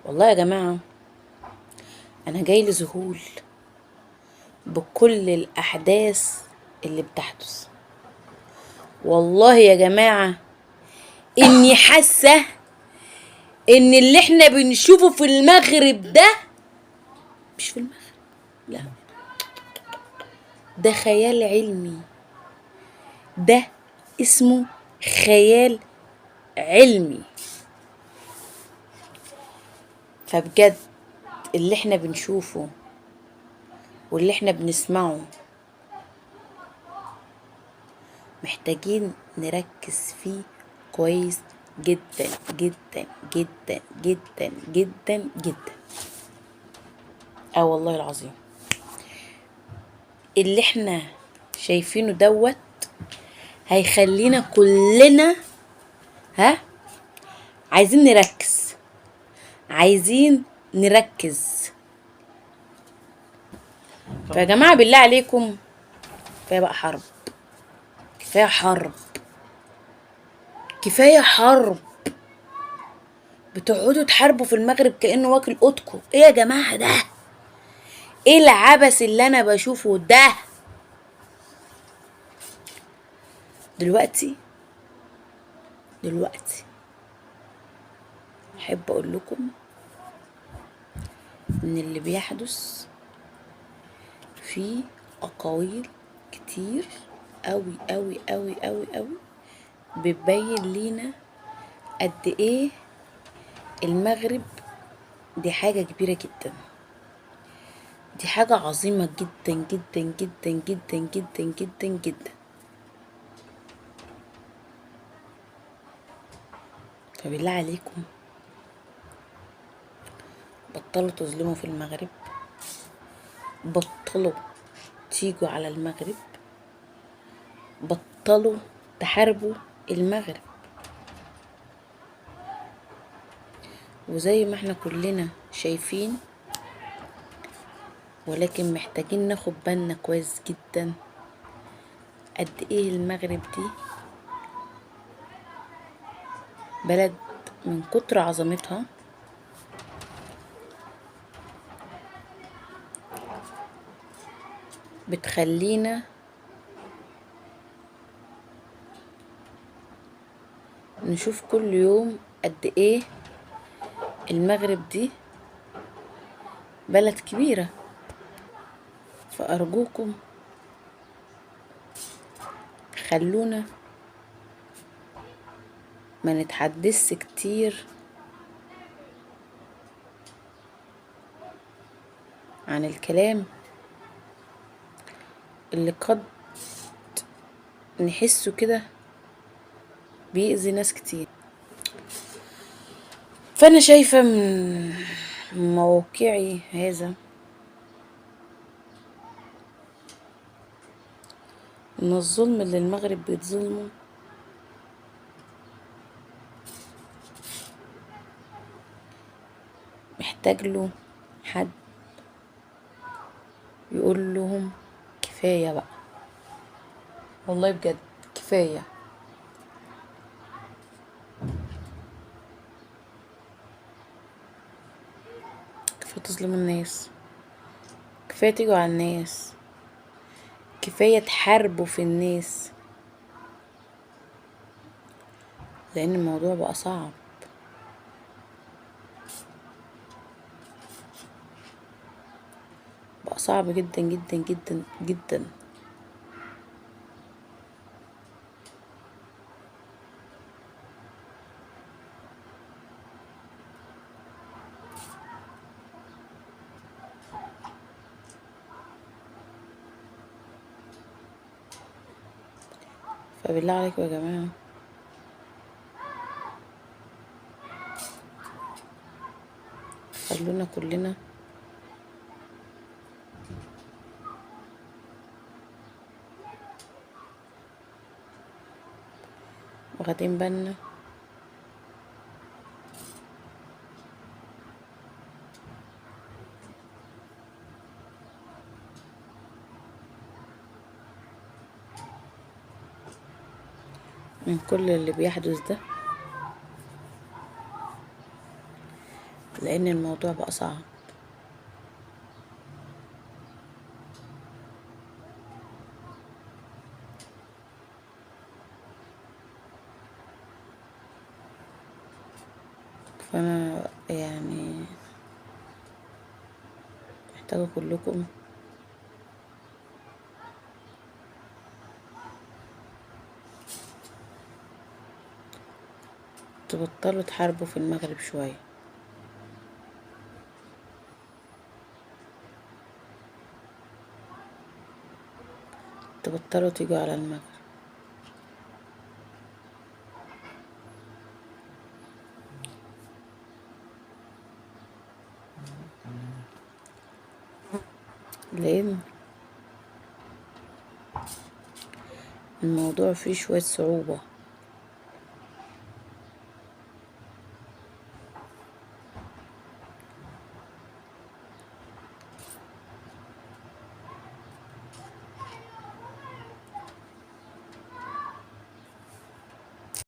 والله يا جماعة أنا جايلي ذهول بكل الأحداث اللي بتحدث. والله يا جماعة إني حاسة إن اللي إحنا بنشوفه في المغرب ده مش في المغرب، لا، ده خيال علمي. ده اسمه خيال علمي. فبجد اللي إحنا بنشوفه واللي إحنا بنسمعه محتاجين نركز فيه كويس جدا جدا جدا جدا جدا جدا. والله العظيم اللي احنا شايفينه دوت هيخلينا كلنا عايزين نركز، عايزين نركز. فيا جماعة بالله عليكم كفاية بقى حرب، كفاية حرب، كفاية حرب. بتقعدوا تحاربوا في المغرب كأنه واكل قطكم. ايه يا جماعة ده؟ ايه العبث اللي انا بشوفه ده؟ دلوقتي احب اقول لكم ان اللي بيحدث فيه اقاويل كتير قوي قوي قوي قوي قوي بتبين لينا قد ايه المغرب دي حاجة كبيرة جدا، دي حاجة عظيمة جدا جدا جدا جدا جدا جدا جدا. فبالله عليكم بطلوا تظلموا في المغرب، بطلوا تيجوا على المغرب، بطلوا تحاربوا المغرب. وزي ما احنا كلنا شايفين، ولكن محتاجين ناخد بالنا كويس جدا قد ايه المغرب دي بلد من كتر عظمتها بتخلينا نشوف كل يوم قد ايه المغرب دي بلد كبيرة. فأرجوكم خلونا ما نتحدثش كتير عن الكلام اللي قد نحسه كده بيأذي ناس كتير. فأنا شايفة من موقعي هذا ان الظلم اللي المغرب بيتظلمه محتاج له حد يقول لهم كفاية بقى، والله بجد كفاية. كفاية تظلموا الناس، كفاية تيجوا على الناس، كفاية تحاربوا في الناس، لأن الموضوع بقى صعب. بقى صعب جدا جدا جدا جدا. فبالله عليكم يا جماعة خلونا كلنا واخدين بالنا من كل اللي بيحدث ده، لان الموضوع بقى صعب. فانا يعني محتاجة كلكم تبطلوا تحاربوا في المغرب شوية، تبطلوا تيجوا على المغرب. لان الموضوع فيه شوية صعوبة.